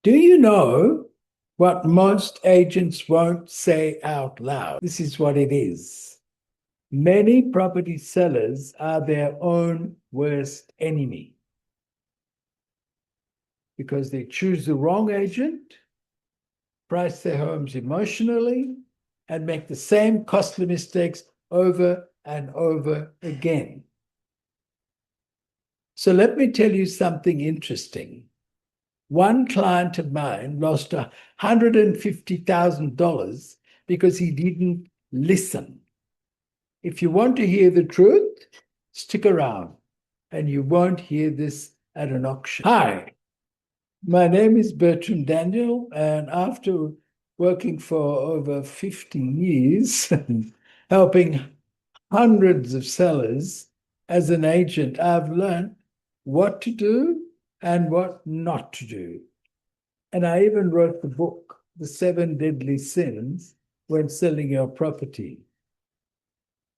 Do you know what most agents won't say out loud? This is what it is. Many property sellers are their own worst enemy because they choose the wrong agent, price their homes emotionally, and make the same costly mistakes over and over again. So let me tell you something interesting. One client of mine lost $150,000 because he didn't listen. If you want to hear the truth, stick around and you won't hear this at an auction. Hi, my name is Bertram Daniel, and after working for over 15 years, helping hundreds of sellers as an agent, I've learned what to do and what not to do. And I even wrote the book, The 7 Deadly Sins When Selling Your Property.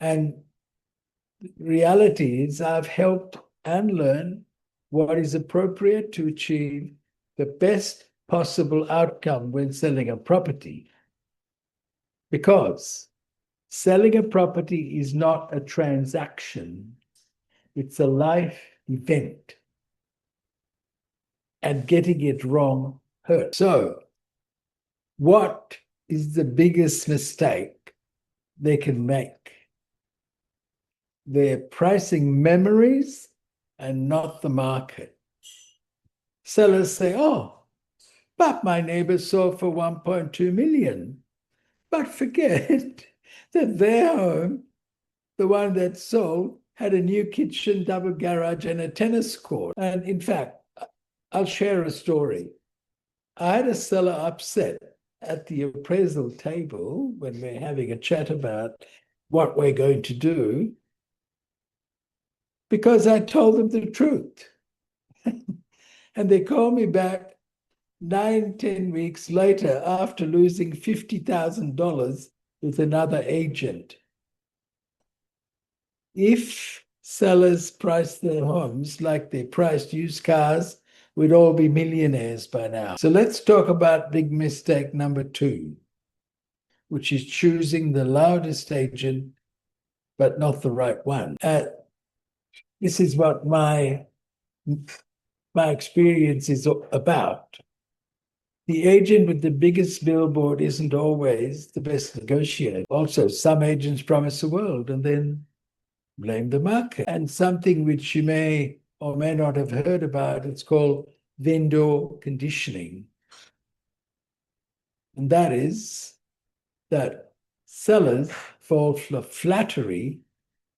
And the reality is I've helped and learned what is appropriate to achieve the best possible outcome when selling a property. Because selling a property is not a transaction, it's a life event. And getting it wrong hurts. So, what is the biggest mistake they can make? They're pricing memories and not the market. Sellers say, oh, but my neighbor sold for 1.2 million. But forget that their home, the one that sold, had a new kitchen, double garage, and a tennis court. And in fact, I'll share a story. I had a seller upset at the appraisal table when we're having a chat about what we're going to do because I told them the truth. And they called me back 9-10 weeks later after losing $50,000 with another agent. If sellers price their homes like they priced used cars, we'd all be millionaires by now. So let's talk about big mistake number 2, which is choosing the loudest agent, but not the right one. This is what my experience is about. The agent with the biggest billboard isn't always the best negotiator. Also, some agents promise the world and then blame the market. And something which you may or may not have heard about, it's called vendor conditioning. And that is that sellers fall for flattery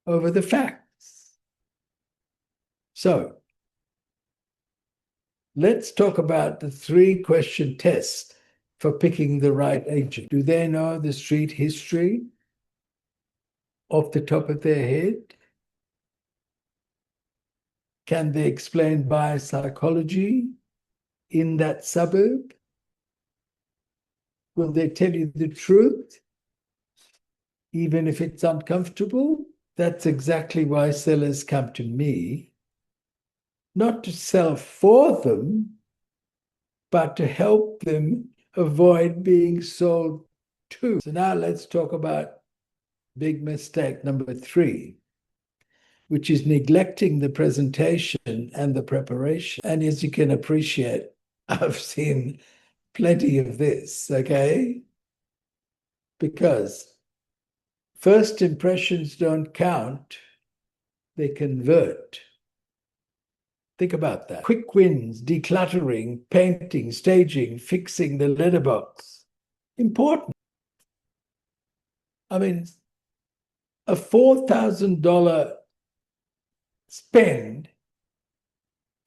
over the facts. So let's talk about the 3-question test for picking the right agent. Do they know the street history off the top of their head? Can they explain buyer psychology in that suburb? Will they tell you the truth, even if it's uncomfortable? That's exactly why sellers come to me, not to sell for them, but to help them avoid being sold to. So now let's talk about big mistake number 3, which is neglecting the presentation and the preparation. And as you can appreciate, I've seen plenty of this, okay? Because first impressions don't count, they convert. Think about that. Quick wins, decluttering, painting, staging, fixing the letterbox. Important. I mean, a $4,000 spend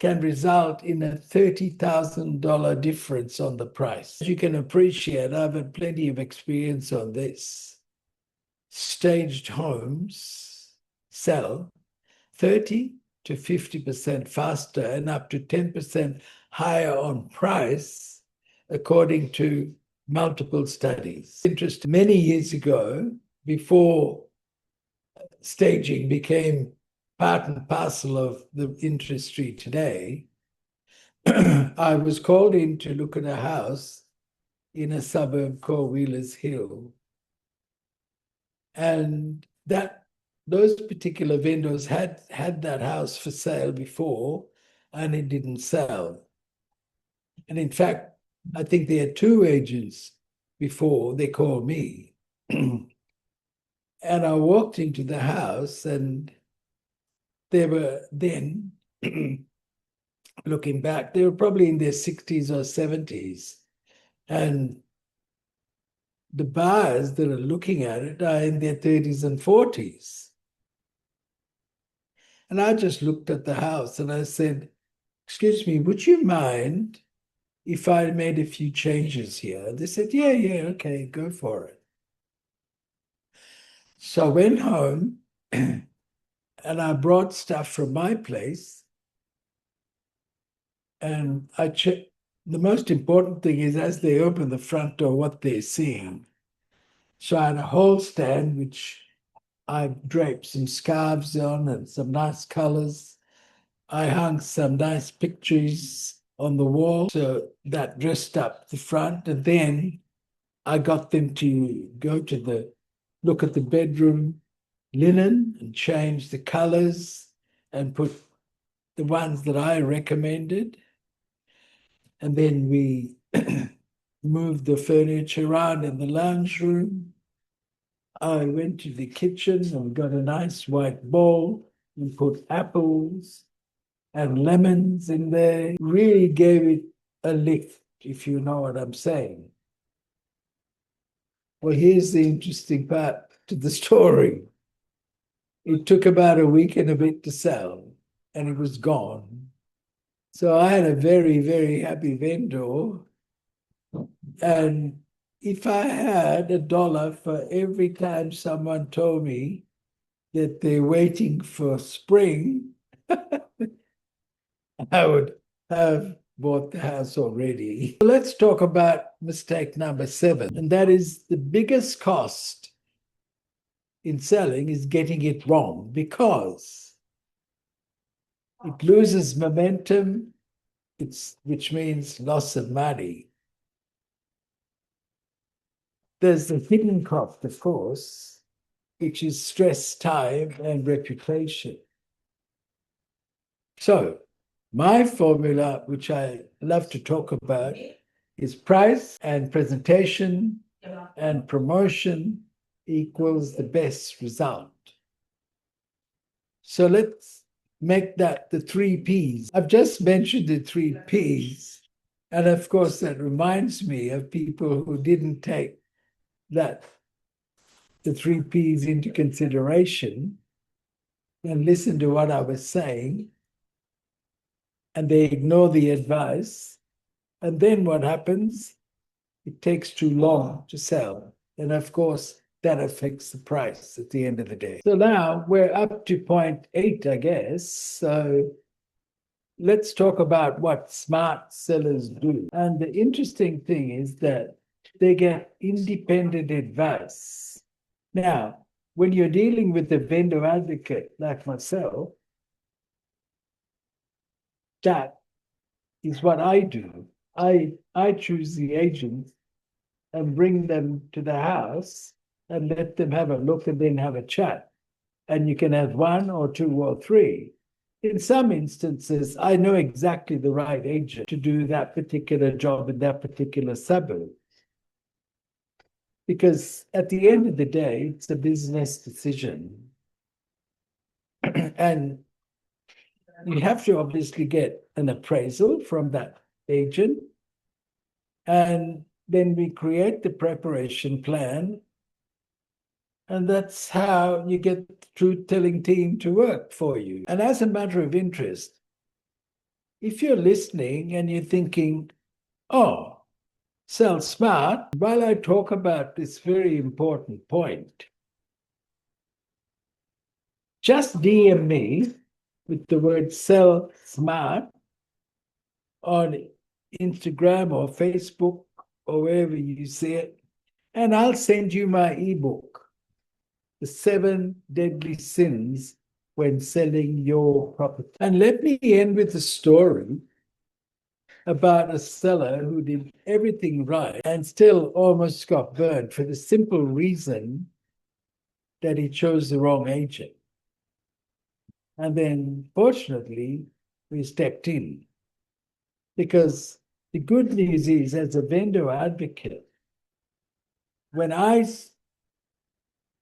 can result in a $30,000 difference on the price. As you can appreciate, I've had plenty of experience on this. Staged homes sell 30 to 50% faster and up to 10% higher on price, according to multiple studies. Interesting. Many years ago, before staging became part and parcel of the industry today, I was called in to look at a house in a suburb called Wheelers Hill. And those particular vendors had that house for sale before, and it didn't sell. And in fact, I think they had two agents before they called me. And I walked into the house, and they were then, looking back, they were probably in their 60s or 70s. And the buyers that are looking at it are in their 30s and 40s. And I just looked at the house and I said, "Excuse me, would you mind if I made a few changes here?" They said, yeah, okay, go for it. So I went home and I brought stuff from my place, and I checked. The most important thing is, as they open the front door, what they're seeing. So I had a whole stand which I draped some scarves on and some nice colors. I hung some nice pictures on the wall, so that dressed up the front. And then I got them to go to look at the bedroom linen and change the colors and put the ones that I recommended. And then we moved the furniture around in the lounge room. I went to the kitchen and got a nice white bowl and put apples and lemons in there. Really gave it a lift, if you know what I'm saying. Well, here's the interesting part to the story. It took about a week and a bit to sell, and it was gone. So I had a very, very happy vendor. And if I had $1 for every time someone told me that they're waiting for spring, I would have bought the house already. Let's talk about mistake number 7, and that is the biggest cost in selling is getting it wrong, because it loses momentum, which means loss of money. There's the hidden cost, of course, which is stress, time, and reputation. So my formula, which I love to talk about, is price and presentation and promotion equals the best result. So let's make that the 3 Ps. I've just mentioned the 3 Ps. And of course, that reminds me of people who didn't take the 3 Ps into consideration and listen to what I was saying, and they ignore the advice. And then what happens? It takes too long to sell. And of course, that affects the price at the end of the day. So now we're up to point 8, I guess. So let's talk about what smart sellers do. And the interesting thing is that they get independent advice. Now, when you're dealing with a vendor advocate like myself, that is what I do. I choose the agents and bring them to the house and let them have a look and then have a chat. And you can have 1 or 2 or 3. In some instances, I know exactly the right agent to do that particular job in that particular suburb. Because at the end of the day, it's a business decision. And you have to obviously get an appraisal from that agent. And then we create the preparation plan. And that's how you get the truth-telling team to work for you. And as a matter of interest, if you're listening and you're thinking, oh, sell smart, while I talk about this very important point, just DM me with the word sell smart on Instagram or Facebook or wherever you see it, and I'll send you my ebook, The 7 Deadly Sins When Selling Your Property. And let me end with a story about a seller who did everything right and still almost got burned for the simple reason that he chose the wrong agent. And then, fortunately, we stepped in. Because the good news is, as a vendor advocate, when I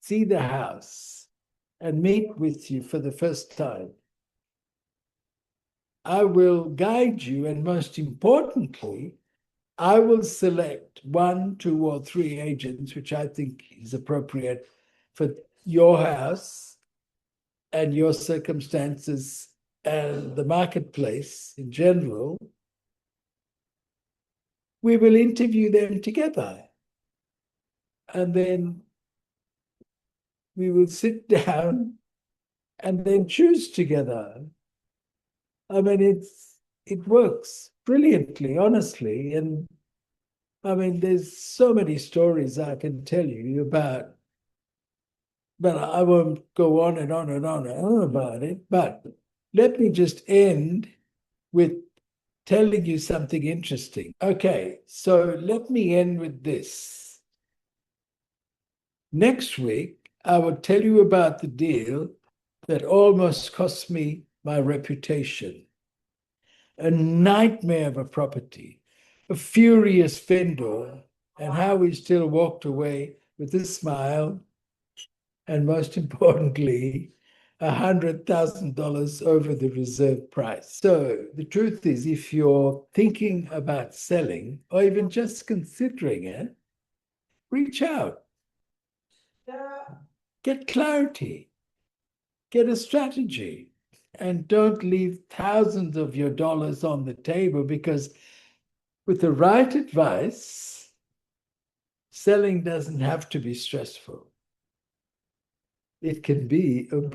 see the house and meet with you for the first time, I will guide you, and most importantly, I will select 1, 2, or 3 agents, which I think is appropriate for your house and your circumstances and the marketplace in general. We will interview them together. And then we will sit down and then choose together. I mean, it works brilliantly, honestly. And I mean, there's so many stories I can tell you about, but I won't go on and on and on and on about it. But let me just end with telling you something interesting. Okay, so let me end with this. Next week, I will tell you about the deal that almost cost me my reputation. A nightmare of a property, a furious vendor, and how we still walked away with a smile, and most importantly, $100,000 over the reserve price. So the truth is, if you're thinking about selling or even just considering it, reach out. Get clarity. Get a strategy. And don't leave thousands of your dollars on the table, because with the right advice, selling doesn't have to be stressful. It can be a